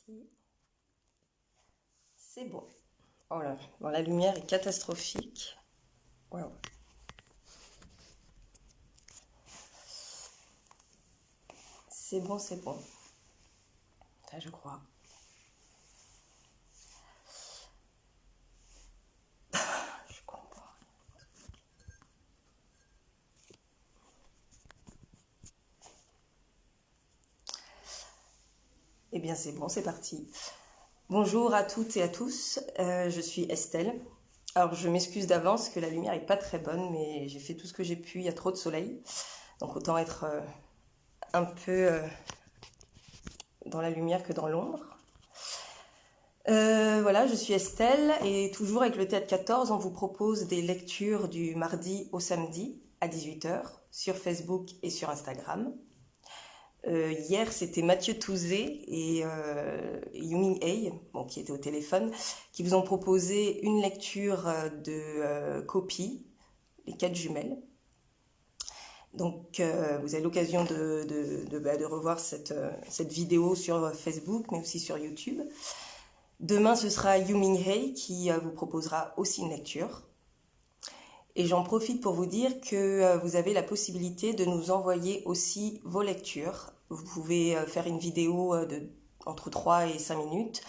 parti. C'est bon. Oh là, bon, la lumière est catastrophique. Wow. C'est bon, c'est bon. Ça, je crois. Je comprends. Eh bien, c'est bon, c'est parti. Bonjour à toutes et à tous. Je suis Estelle. Alors, je m'excuse d'avance que la lumière n'est pas très bonne, mais j'ai fait tout ce que j'ai pu. Il y a trop de soleil. Donc, autant être un peu dans la lumière que dans l'ombre. Voilà, je suis Estelle et toujours avec le Théâtre 14, on vous propose des lectures du mardi au samedi à 18h sur Facebook et sur Instagram. Hier, c'était Mathieu Touzé et Yuming Hei, bon, qui étaient au téléphone, qui vous ont proposé une lecture de Copie, les 4 jumelles. Donc, vous avez l'occasion de revoir cette vidéo sur Facebook, mais aussi sur YouTube. Demain, ce sera Yuming Hei qui vous proposera aussi une lecture. Et j'en profite pour vous dire que vous avez la possibilité de nous envoyer aussi vos lectures. Vous pouvez faire une vidéo entre 3 et 5 minutes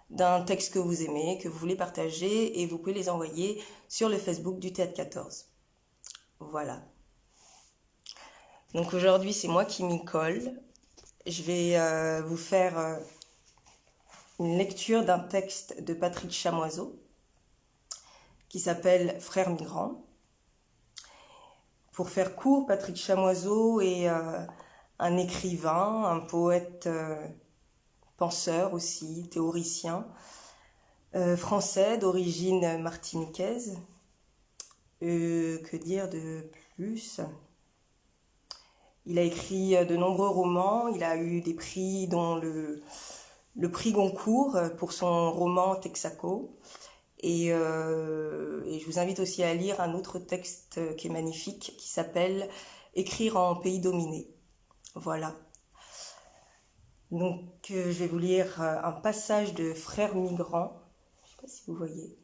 d'un texte que vous aimez, que vous voulez partager, et vous pouvez les envoyer sur le Facebook du Théâtre 14. Voilà. Donc aujourd'hui, c'est moi qui m'y colle. Je vais vous faire une lecture d'un texte de Patrick Chamoiseau qui s'appelle « Frères migrants ». Pour faire court, Patrick Chamoiseau est un écrivain, un poète penseur aussi, théoricien, français d'origine martiniquaise. Que dire de plus ? Il a écrit de nombreux romans, il a eu des prix dont le prix Goncourt pour son roman Texaco. Et je vous invite aussi à lire un autre texte qui est magnifique, qui s'appelle « Écrire en pays dominé ». Voilà. Donc, je vais vous lire un passage de Frères migrants. Je ne sais pas si vous voyez.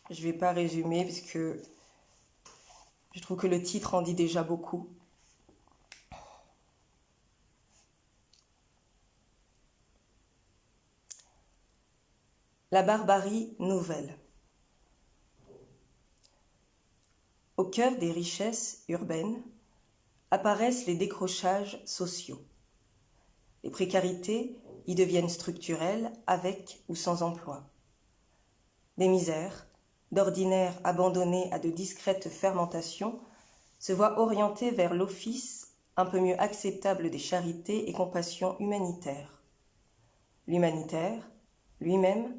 Je ne vais pas résumer, parce que je trouve que le titre en dit déjà beaucoup. La barbarie nouvelle. Au cœur des richesses urbaines apparaissent les décrochages sociaux. Les précarités y deviennent structurelles avec ou sans emploi. Des misères, d'ordinaire abandonnées à de discrètes fermentations, se voient orientées vers l'office un peu mieux acceptable des charités et compassions humanitaires. L'humanitaire, lui-même,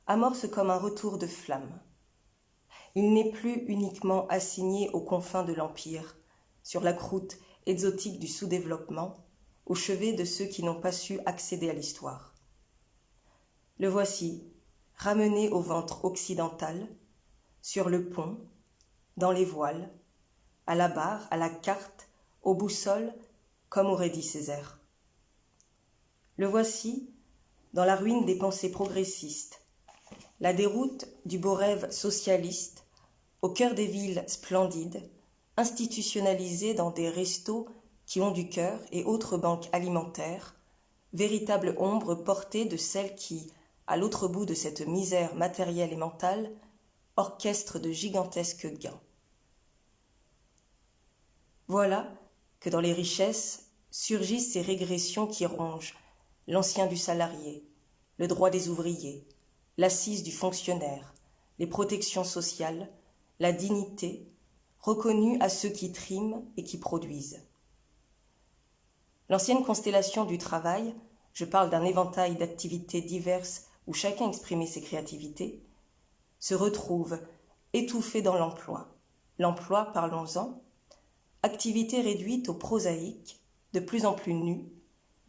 amorce comme un retour de flamme. Il n'est plus uniquement assigné aux confins de l'Empire, sur la croûte exotique du sous-développement, au chevet de ceux qui n'ont pas su accéder à l'histoire. Le voici, ramené au ventre occidental, sur le pont, dans les voiles, à la barre, à la carte, aux boussoles, comme aurait dit Césaire. Le voici, dans la ruine des pensées progressistes, la déroute du beau rêve socialiste, au cœur des villes splendides, institutionnalisées dans des restos qui ont du cœur et autres banques alimentaires, véritable ombre portée de celles qui, à l'autre bout de cette misère matérielle et mentale, orchestrent de gigantesques gains. Voilà que dans les richesses surgissent ces régressions qui rongent l'ancien du salarié, le droit des ouvriers, l'assise du fonctionnaire, les protections sociales, la dignité, reconnue à ceux qui triment et qui produisent. L'ancienne constellation du travail, je parle d'un éventail d'activités diverses où chacun exprimait ses créativités, se retrouve étouffée dans l'emploi. L'emploi, parlons-en, activité réduite au prosaïque, de plus en plus nue,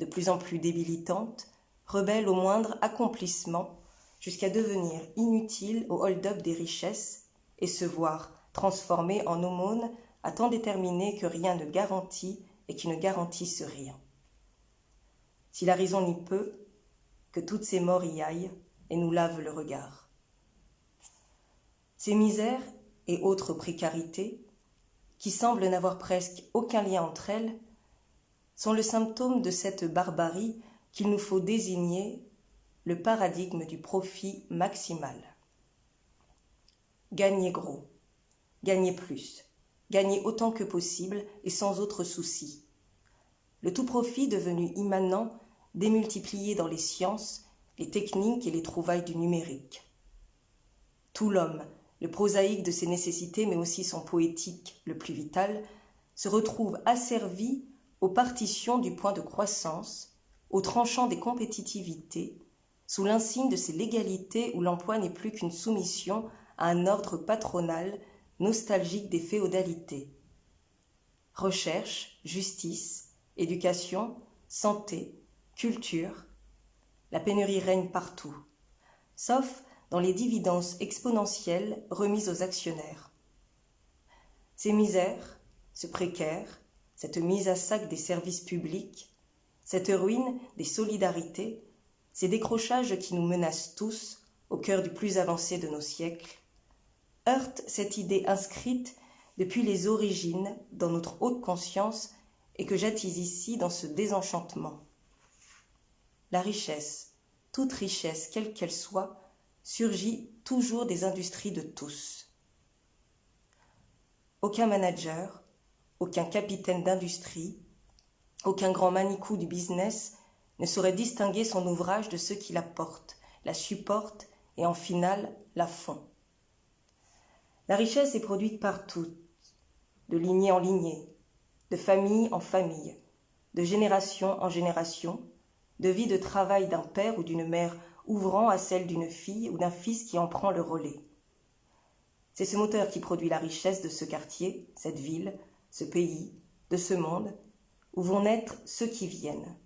de plus en plus débilitante, rebelle au moindre accomplissement, jusqu'à devenir inutile au hold-up des richesses et se voir transformée en aumône à temps déterminé que rien ne garantit et qui ne garantissent rien. Si la raison n'y peut, que toutes ces morts y aillent et nous lavent le regard. Ces misères et autres précarités, qui semblent n'avoir presque aucun lien entre elles, sont le symptôme de cette barbarie qu'il nous faut désigner le paradigme du profit maximal. Gagner gros, gagner plus, gagner autant que possible et sans autre souci. Le tout-profit devenu immanent, démultiplié dans les sciences, les techniques et les trouvailles du numérique. Tout l'homme, le prosaïque de ses nécessités mais aussi son poétique le plus vital, se retrouve asservi aux partitions du point de croissance, aux tranchants des compétitivités, sous l'insigne de ces légalités où l'emploi n'est plus qu'une soumission à un ordre patronal nostalgique des féodalités. Recherche, justice, éducation, santé, culture, la pénurie règne partout, sauf dans les dividendes exponentielles remises aux actionnaires. Ces misères, ce précaire, cette mise à sac des services publics, cette ruine des solidarités, ces décrochages qui nous menacent tous au cœur du plus avancé de nos siècles, heurtent cette idée inscrite depuis les origines dans notre haute conscience et que j'attise ici dans ce désenchantement. La richesse, toute richesse, quelle qu'elle soit, surgit toujours des industries de tous. Aucun manager, aucun capitaine d'industrie, aucun grand manicou du business ne saurait distinguer son ouvrage de ceux qui la portent, la supportent et en finale la font. La richesse est produite partout, de lignée en lignée, de famille en famille, de génération en génération, de vie de travail d'un père ou d'une mère ouvrant à celle d'une fille ou d'un fils qui en prend le relais. C'est ce moteur qui produit la richesse de ce quartier, cette ville, ce pays, de ce monde, où vont naître ceux qui viennent.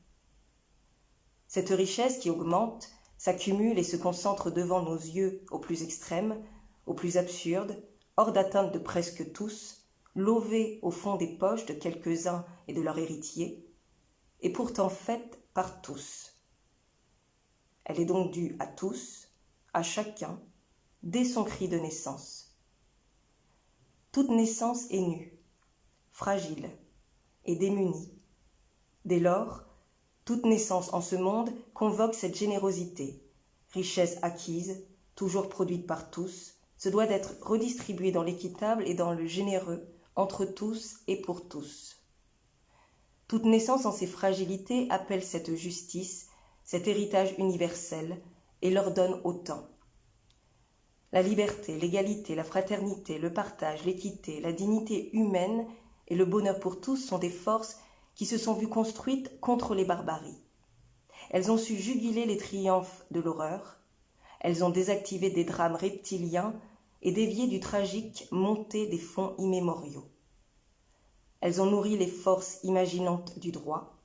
Cette richesse qui augmente, s'accumule et se concentre devant nos yeux au plus extrême, au plus absurde, hors d'atteinte de presque tous, lovée au fond des poches de quelques-uns et de leurs héritiers, et pourtant faite par tous. Elle est donc due à tous, à chacun, dès son cri de naissance. Toute naissance est nue, fragile et démunie. Dès lors, toute naissance en ce monde convoque cette générosité, richesse acquise, toujours produite par tous, se doit d'être redistribuée dans l'équitable et dans le généreux, entre tous et pour tous. Toute naissance en ses fragilités appelle cette justice, cet héritage universel, et leur donne autant. La liberté, l'égalité, la fraternité, le partage, l'équité, la dignité humaine et le bonheur pour tous sont des forces qui se sont vues construites contre les barbaries. Elles ont su juguler les triomphes de l'horreur, elles ont désactivé des drames reptiliens et dévié du tragique monté des fonds immémoriaux. Elles ont nourri les forces imaginantes du droit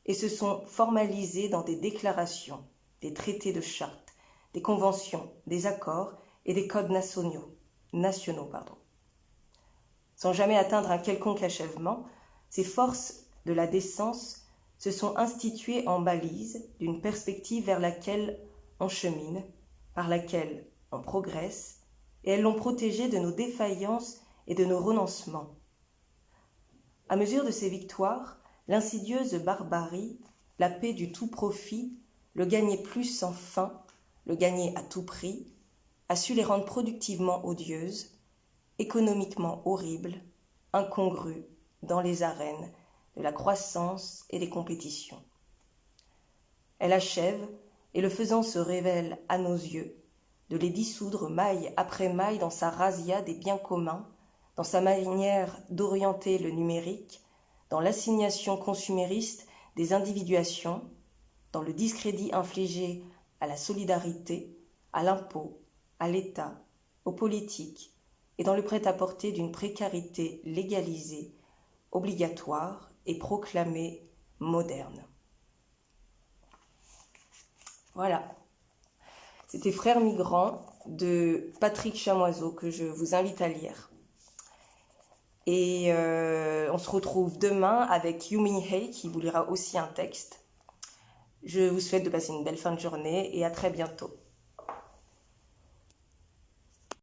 et se sont formalisées dans des déclarations, des traités de charte, des conventions, des accords et des codes nationaux. Sans jamais atteindre un quelconque achèvement, ces forces de la décence se sont instituées en balise d'une perspective vers laquelle on chemine, par laquelle on progresse, et elles l'ont protégée de nos défaillances et de nos renoncements. À mesure de ces victoires, l'insidieuse barbarie, la paix du tout profit, le gagner plus sans fin, le gagner à tout prix, a su les rendre productivement odieuses, économiquement horribles, incongrues dans les arènes de la croissance et des compétitions. Elle achève, et le faisant se révèle à nos yeux, de les dissoudre maille après maille dans sa razzia des biens communs, dans sa manière d'orienter le numérique, dans l'assignation consumériste des individuations, dans le discrédit infligé à la solidarité, à l'impôt, à l'État, aux politiques, et dans le prêt-à-porter d'une précarité légalisée, obligatoire et proclamée moderne. Voilà. C'était Frères migrants de Patrick Chamoiseau que je vous invite à lire. Et on se retrouve demain avec Yumi Hei qui vous lira aussi un texte. Je vous souhaite de passer une belle fin de journée et à très bientôt.